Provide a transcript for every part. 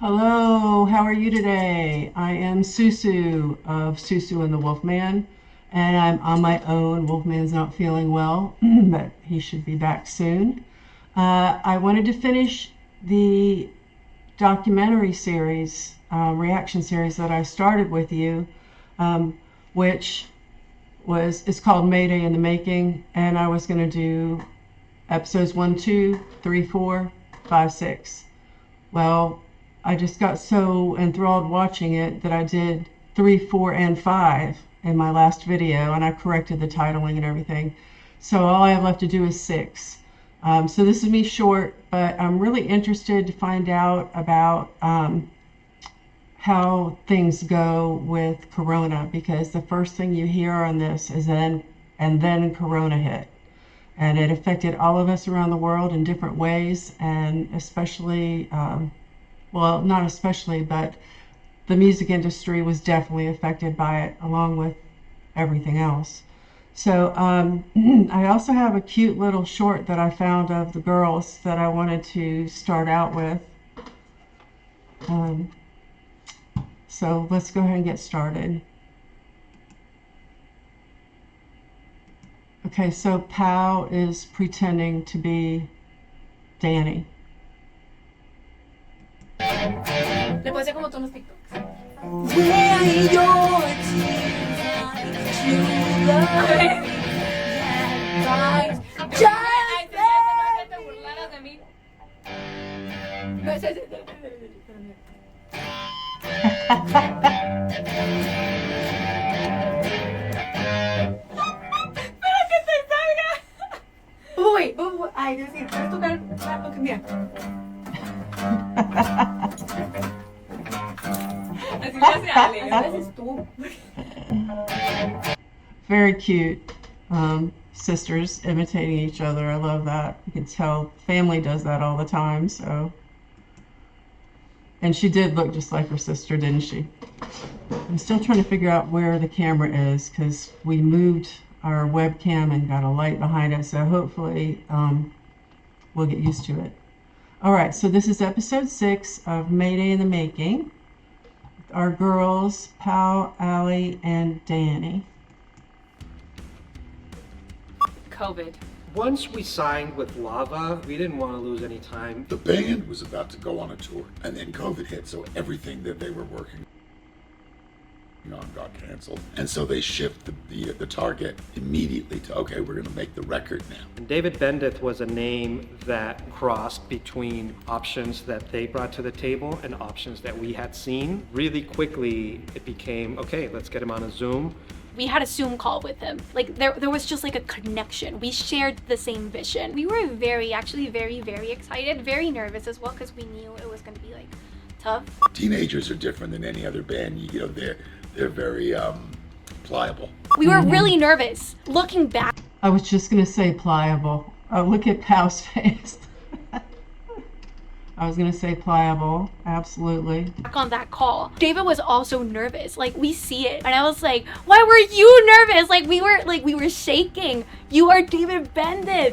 Hello, how are you today? I am Susu of Suesueandthewolfman, and I'm on my own. Wolfman's not feeling well, but he should be back soon. I wanted to finish the documentary series, reaction series that I started with you, which is called Mayday in the Making, and I was going to do episodes 1, 2, 3, 4, 5, 6. Well, I just got so enthralled watching it that I did 3, 4, and 5 in my last video, and I corrected the titling and everything. So all I have left to do is 6. So this is me short, but I'm really interested to find out about how things go with Corona, because the first thing you hear on this is then Corona hit. And it affected all of us around the world in different ways, and especially, well, not especially, but the music industry was definitely affected by it, along with everything else. So I also have a cute little short that I found of the girls that I wanted to start out with. So let's go ahead and get started. Okay, so Pau is pretending to be Danny. Le puedo hacer como tonos TikToks. Where your tears Ay, te burlaras de mí. No, Espera que te salga. Uy, ay, Dios mío, ¿puedes tocar la boca mía? Así lo hace Ale, a veces tú. Very cute. Sisters imitating each other. I love that. You can tell family does that all the time. So, and she did look just like her sister, didn't she? I'm still trying to figure out where the camera is because we moved our webcam and got a light behind it. So hopefully we'll get used to it. All right, so this is episode 6 of Mayday in the Making. Our girls, Pau, Allie, and Danny. COVID. Once we signed with Lava, we didn't want to lose any time. The band was about to go on a tour, and then COVID hit, so everything that they were working on got canceled. And so they shifted the target immediately to, okay, we're going to make the record now. And David Bendeth was a name that crossed between options that they brought to the table and options that we had seen. Really quickly, it became, okay, let's get him on a Zoom. We had a Zoom call with him. Like there was just like a connection. We shared the same vision. We were actually very excited, very nervous as well, because we knew it was gonna be like tough. Teenagers are different than any other band. You know, they're very pliable. We were really nervous. Looking back, I was just going to say pliable. Oh, look at Pau's face. I was going to say pliable, absolutely. on that call, David was also nervous. Like we see it, and I was like, "Why were you nervous?" Like we were shaking. You are David Bendeth.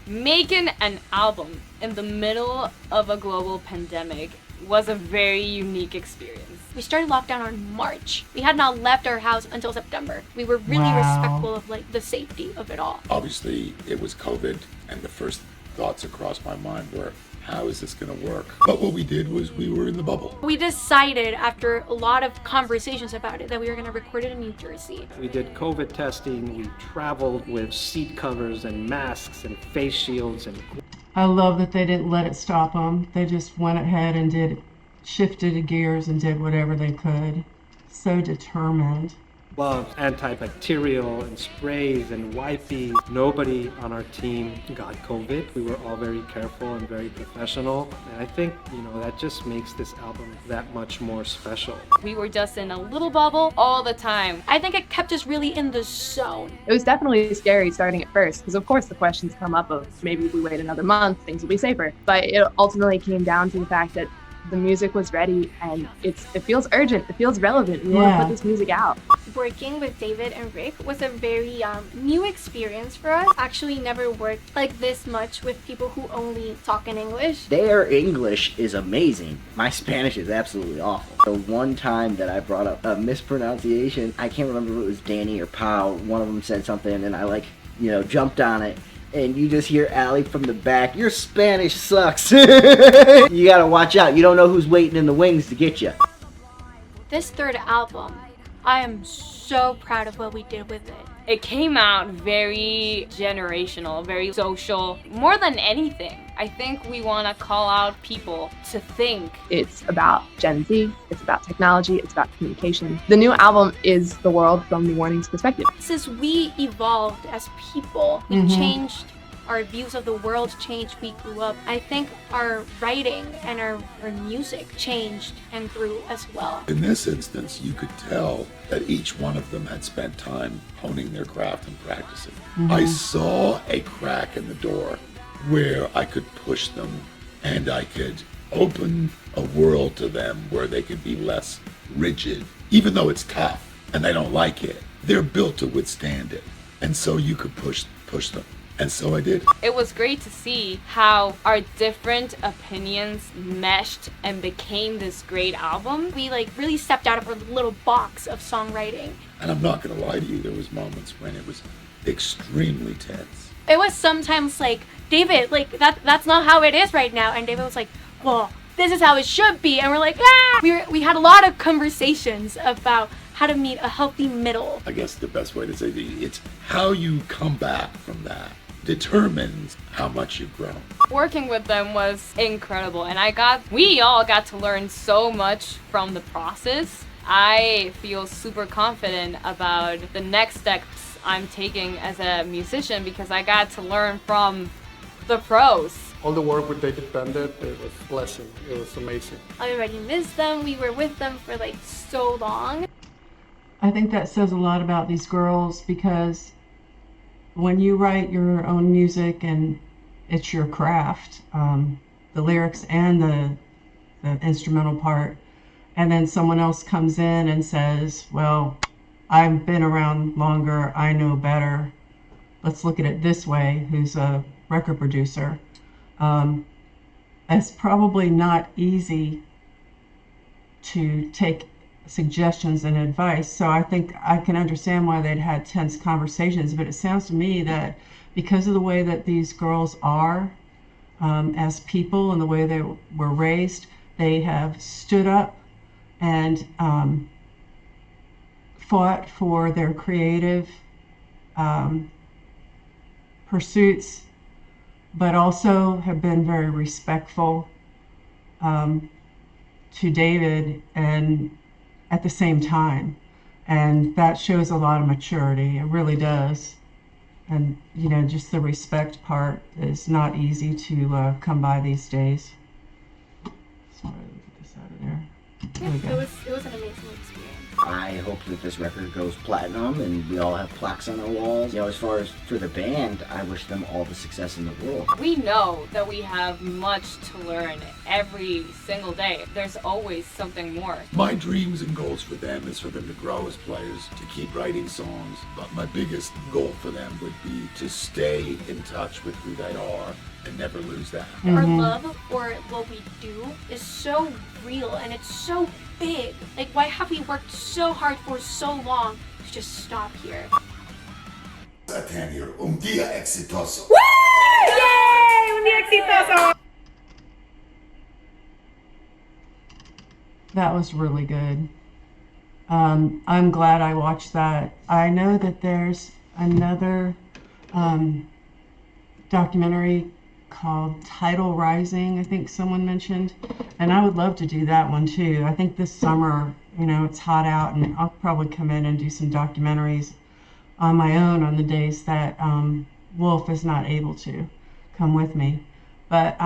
Making an album in the middle of a global pandemic was a very unique experience. We started lockdown in March. We had not left our house until September. We were really respectful of like the safety of it all. Obviously, it was COVID, and the first thoughts across my mind were, how is this going to work? But what we did was we were in the bubble. We decided after a lot of conversations about it that we were going to record it in New Jersey. We did COVID testing, we traveled with seat covers and masks and face shields and I love that they didn't let it stop them. They just went ahead and shifted gears and did whatever they could. So determined. gloves, antibacterial and sprays and wipes. Nobody on our team got COVID. We were all very careful and very professional. And I think, that just makes this album that much more special. We were just in a little bubble all the time. I think it kept us really in the zone. It was definitely scary starting at first, because of course the questions come up of maybe if we wait another month, things will be safer. But it ultimately came down to the fact that The music was ready, and it feels urgent. It feels relevant. We want to put this music out. Working with David and Rick was a very new experience for us. Actually never worked like this much with people who only talk in English. Their English is amazing. My Spanish is absolutely awful. The one time that I brought up a mispronunciation, I can't remember if it was Danny or Pau, one of them said something and I jumped on it. And you just hear Allie from the back, your Spanish sucks. You gotta watch out. You don't know who's waiting in the wings to get you. This third album, I am so proud of what we did with it. It came out very generational, very social. More than anything, I think we want to call out people to think. It's about Gen Z, it's about technology, it's about communication. The new album is the world from New Warning's perspective. Since we evolved as people, we changed, our views of the world changed, we grew up. I think our writing and our music changed and grew as well. In this instance, you could tell that each one of them had spent time honing their craft and practicing. I saw a crack in the door where I could push them and I could open a world to them where they could be less rigid. Even though it's tough and they don't like it, they're built to withstand it. And so you could push them. And so I did. It was great to see how our different opinions meshed and became this great album. We really stepped out of our little box of songwriting. And I'm not gonna lie to you, there was moments when it was extremely tense. It was sometimes like, David, that's not how it is right now. And David was like, well, this is how it should be. And we're like, ah! We had a lot of conversations about how to meet a healthy middle. I guess the best way to say it's how you come back from that determines how much you've grown. Working with them was incredible, and we all got to learn so much from the process. I feel super confident about the next steps I'm taking as a musician because I got to learn from the pros. All the work with David Bender, it was a blessing. It was amazing. I already missed them. We were with them for so long. I think that says a lot about these girls because when you write your own music and it's your craft, the lyrics and the instrumental part, and then someone else comes in and says, well, I've been around longer, I know better, let's look at it this way, who's a record producer. It's probably not easy to take suggestions and advice, so I think I can understand why they'd had tense conversations, but it sounds to me that because of the way that these girls are as people and the way they were raised, they have stood up and fought for their creative pursuits, but also have been very respectful to David and at the same time, and that shows a lot of maturity. It really does. And just the respect part is not easy to come by these days. Sorry, get this out of there. There we go. It was an amazing experience. I hope that this record goes platinum and we all have plaques on our walls. As far as for the band, I wish them all the success in the world. We know that we have much to learn every single day. There's always something more. My dreams and goals for them is for them to grow as players, to keep writing songs, but my biggest goal for them would be to stay in touch with who they are and never lose that. Our love for what we do is so real and it's so big. Why have we worked so hard for so long to just stop here? A tener un día exitoso. Yay! Un día exitoso! That was really good. I'm glad I watched that. I know that there's another documentary called Tidal Rising, I think someone mentioned, and I would love to do that one too. I think this summer, it's hot out, and I'll probably come in and do some documentaries on my own on the days that Wolf is not able to come with me. But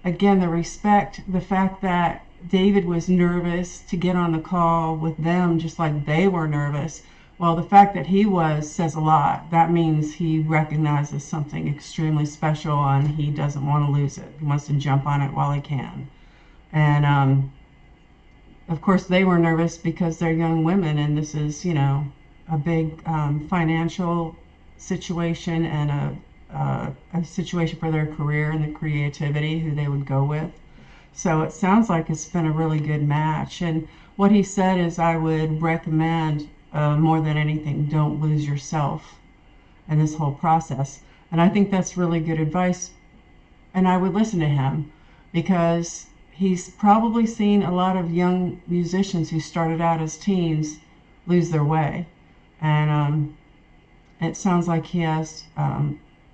again, the fact that David was nervous to get on the call with them just like they were nervous Well, the fact that he was says a lot. That means he recognizes something extremely special and he doesn't want to lose it. He wants to jump on it while he can. And of course, they were nervous because they're young women, and this is, you know, a big financial situation and a situation for their career and the creativity who they would go with. So it sounds like it's been a really good match. And what he said is, I would recommend more than anything, don't lose yourself in this whole process. And I think that's really good advice. And I would listen to him because he's probably seen a lot of young musicians who started out as teens lose their way. And it sounds like he has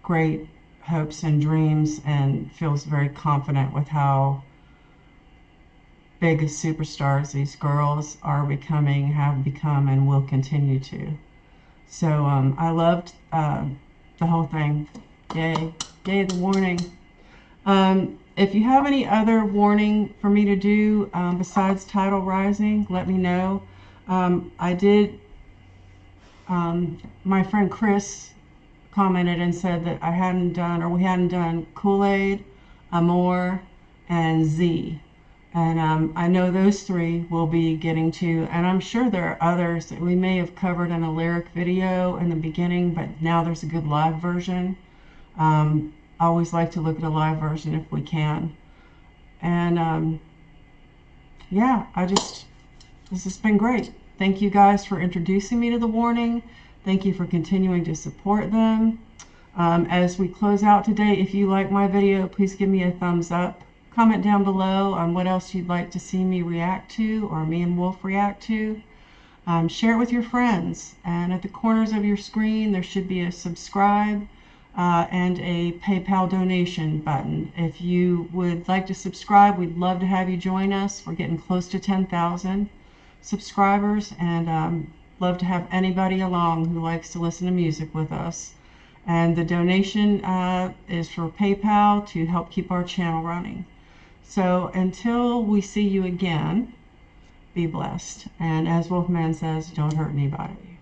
great hopes and dreams and feels very confident with how big as superstars these girls are becoming, have become, and will continue to. So I loved the whole thing. Yay. Yay, the warning. If you have any other warning for me to do besides tidal rising, let me know. I did, my friend Chris commented and said that I hadn't done, or we hadn't done Kool-Aid, Amor, and Z. And I know those three we'll be getting to, and I'm sure there are others that we may have covered in a lyric video in the beginning, but now there's a good live version. I always like to look at a live version if we can. And yeah, this has been great. Thank you guys for introducing me to the warning. Thank you for continuing to support them. As we close out today, if you like my video, please give me a thumbs up. Comment down below on what else you'd like to see me react to, or me and Wolf react to. Share it with your friends. And at the corners of your screen, there should be a subscribe and a PayPal donation button. If you would like to subscribe, we'd love to have you join us. We're getting close to 10,000 subscribers, and love to have anybody along who likes to listen to music with us. And the donation is for PayPal to help keep our channel running. So until we see you again, be blessed. And as Wolfman says, don't hurt anybody.